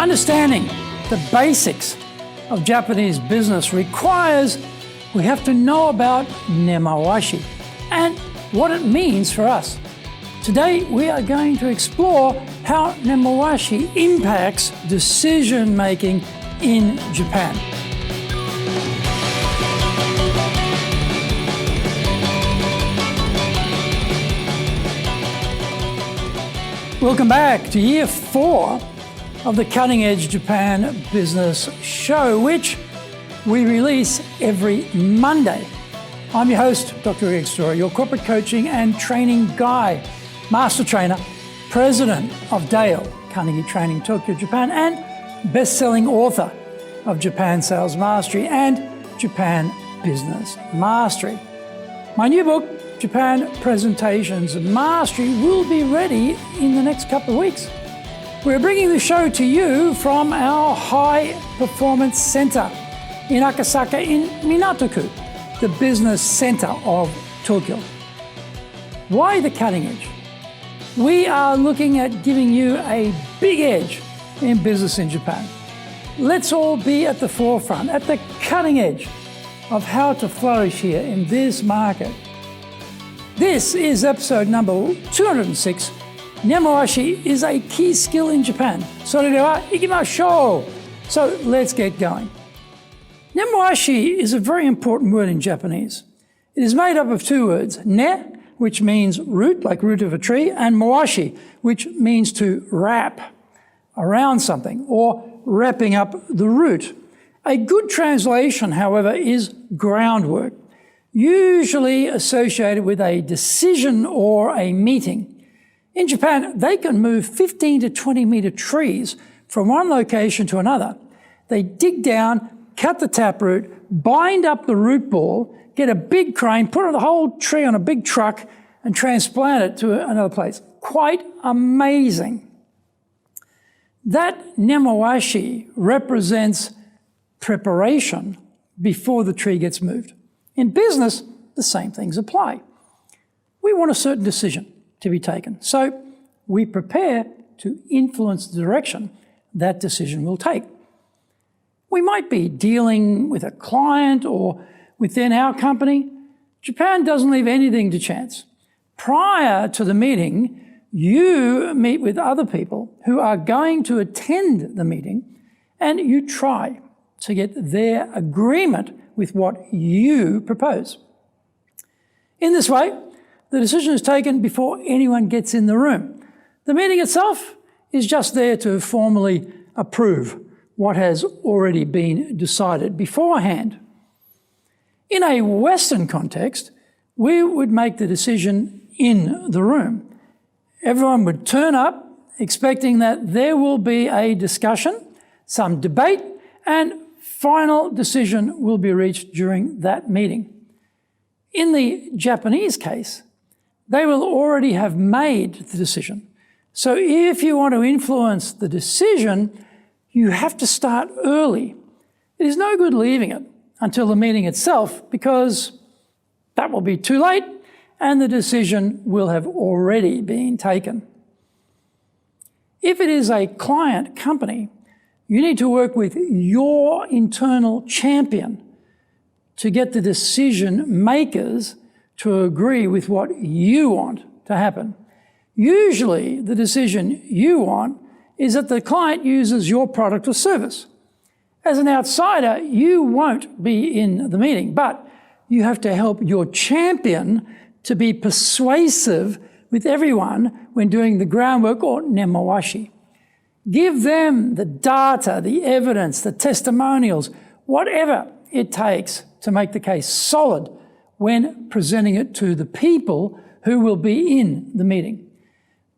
Understanding the basics of Japanese business requires we have to know about Nemawashi and what it means for us. Today, we are going to explore how Nemawashi impacts decision-making in Japan. Welcome back to year 4 of the Cutting Edge Japan Business Show, which we release every Monday. I'm your host, Dr. Greg Storer, your corporate coaching and training guy, master trainer, president of Dale Carnegie Training, Tokyo, Japan, and best-selling author of Japan Sales Mastery and Japan Business Mastery. My new book, Japan Presentations Mastery, will be ready in the next couple of weeks. We're bringing the show to you from our High Performance Center in Akasaka in Minato-ku, the business center of Tokyo. Why the cutting edge? We are looking at giving you a big edge in business in Japan. Let's all be at the forefront, at the cutting edge of how to flourish here in this market. This is episode number 206. Nemawashi is a key skill in Japan. それでは行きましょう. So let's get going. Nemawashi is a very important word in Japanese. It is made up of 2 words, ne, which means root, like root of a tree, and mawashi, which means to wrap around something or wrapping up the root. A good translation, however, is groundwork, usually associated with a decision or a meeting. In Japan, they can move 15 to 20 meter trees from one location to another. They dig down, cut the taproot, bind up the root ball, get a big crane, put the whole tree on a big truck, and transplant it to another place. Quite amazing. That Nemawashi represents preparation before the tree gets moved. In business, the same things apply. We want a certain decision to be taken, so we prepare to influence the direction that decision will take. We might be dealing with a client or within our company. Japan doesn't leave anything to chance. Prior to the meeting, you meet with other people who are going to attend the meeting, and you try to get their agreement with what you propose. In this way, the decision is taken before anyone gets in the room. The meeting itself is just there to formally approve what has already been decided beforehand. In a Western context, we would make the decision in the room. Everyone would turn up expecting that there will be a discussion, some debate, and final decision will be reached during that meeting. In the Japanese case, they will already have made the decision. So if you want to influence the decision, you have to start early. It is no good leaving it until the meeting itself because that will be too late and the decision will have already been taken. If it is a client company, you need to work with your internal champion to get the decision makers to agree with what you want to happen. Usually, the decision you want is that the client uses your product or service. As an outsider, you won't be in the meeting, but you have to help your champion to be persuasive with everyone when doing the groundwork or Nemawashi. Give them the data, the evidence, the testimonials, whatever it takes to make the case solid when presenting it to the people who will be in the meeting.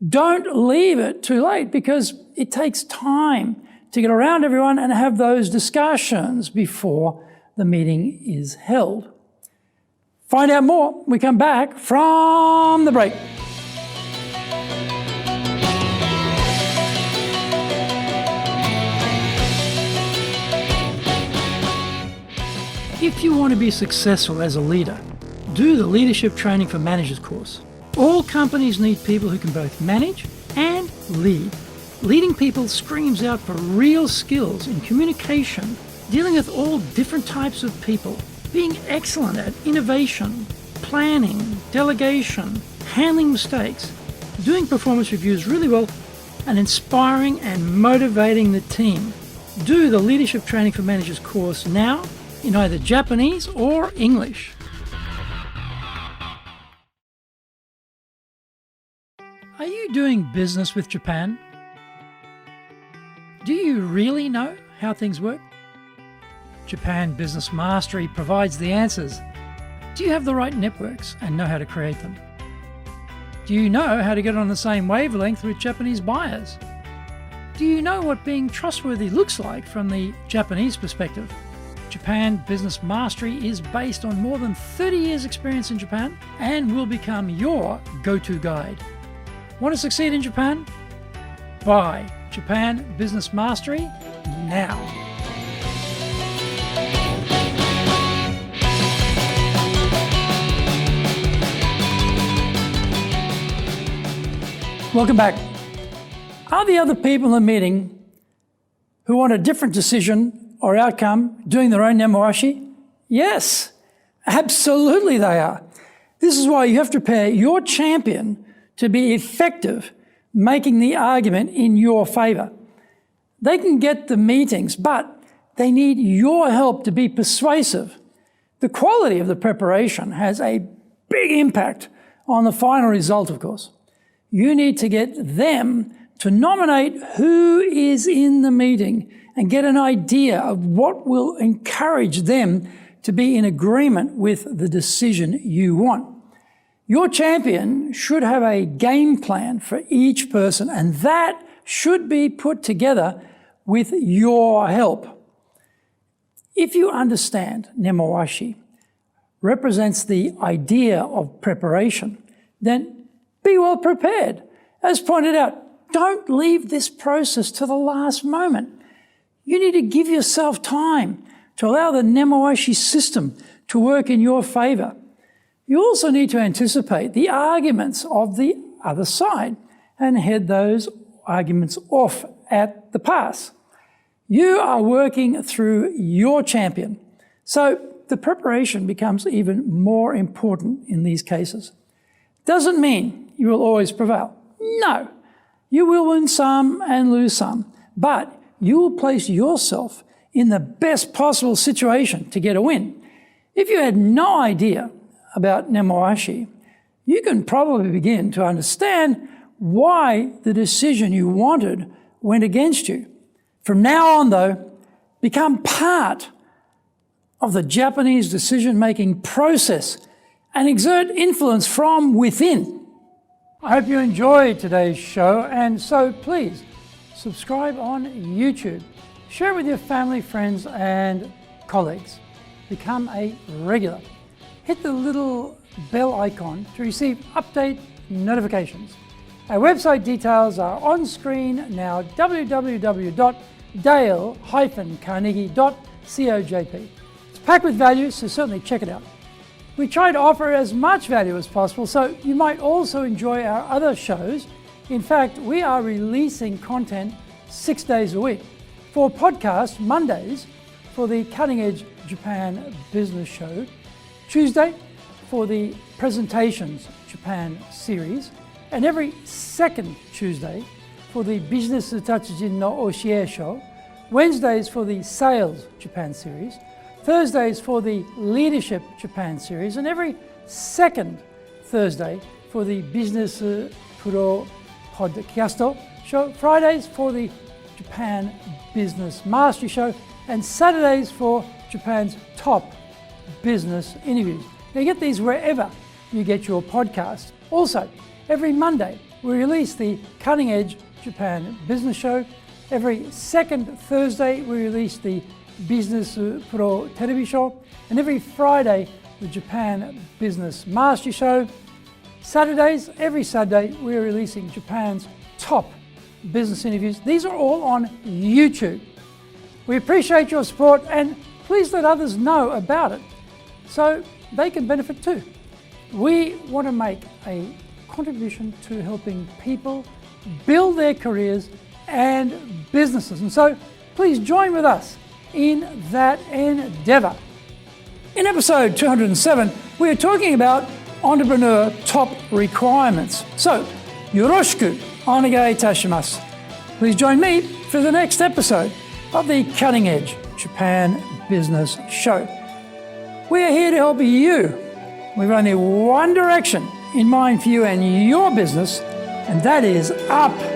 Don't leave it too late because it takes time to get around everyone and have those discussions before the meeting is held. Find out more when we come back from the break. If you want to be successful as a leader, do the Leadership Training for Managers course. All companies need people who can both manage and lead. Leading people screams out for real skills in communication, dealing with all different types of people, being excellent at innovation, planning, delegation, handling mistakes, doing performance reviews really well, and inspiring and motivating the team. Do the Leadership Training for Managers course now in either Japanese or English. Are you doing business with Japan? Do you really know how things work? Japan Business Mastery provides the answers. Do you have the right networks and know how to create them? Do you know how to get on the same wavelength with Japanese buyers? Do you know what being trustworthy looks like from the Japanese perspective? Japan Business Mastery is based on more than 30 years' experience in Japan and will become your go-to guide. Want to succeed in Japan? Buy Japan Business Mastery now. Welcome back. Are the other people in the meeting who want a different decision or outcome doing their own Nemawashi? Yes, absolutely they are. This is why you have to prepare your champion to be effective, making the argument in your favour. They can get the meetings, but they need your help to be persuasive. The quality of the preparation has a big impact on the final result, of course. You need to get them to nominate who is in the meeting and get an idea of what will encourage them to be in agreement with the decision you want. Your champion should have a game plan for each person, and that should be put together with your help. If you understand Nemawashi represents the idea of preparation, then be well prepared. As pointed out, don't leave this process to the last moment. You need to give yourself time to allow the Nemawashi system to work in your favour. You also need to anticipate the arguments of the other side and head those arguments off at the pass. You are working through your champion, so the preparation becomes even more important in these cases. Doesn't mean you will always prevail. No, you will win some and lose some, but you will place yourself in the best possible situation to get a win. If you had no idea about Nemawashi, you can probably begin to understand why the decision you wanted went against you. From now on, though, become part of the Japanese decision-making process and exert influence from within. I hope you enjoyed today's show, and so please subscribe on YouTube. Share it with your family, friends, and colleagues. Become a regular. Hit the little bell icon to receive update notifications. Our website details are on screen now, www.dale-carnegie.cojp. It's packed with value, so certainly check it out. We try to offer as much value as possible, so you might also enjoy our other shows. In fact, we are releasing content 6 days a week. For podcasts, Mondays for the Cutting Edge Japan Business Show, Tuesday for the Presentations Japan series, and every second Tuesday for the Business Tatsujin no Oshie Show, Wednesdays for the Sales Japan series, Thursdays for the Leadership Japan series, and every second Thursday for the Business Pro Podcast Show, Fridays for the Japan Business Mastery Show, and Saturdays for Japan's top business interviews. Now, you get these wherever you get your podcast. Also, every Monday we release the Cutting Edge Japan Business Show. Every second Thursday we release the Business Pro Television Show, and every Friday the Japan Business Mastery Show. Saturdays, every Saturday we're releasing Japan's top business interviews. These are all on YouTube. We appreciate your support, and please let others know about it so they can benefit too. We want to make a contribution to helping people build their careers and businesses. And so please join with us in that endeavor. In episode 207, we are talking about entrepreneur top requirements. So, yoroshiku onegai itashimasu. Please join me for the next episode of the Cutting Edge Japan Business Show. We are here to help you. We've only one direction in mind for you and your business, and that is up.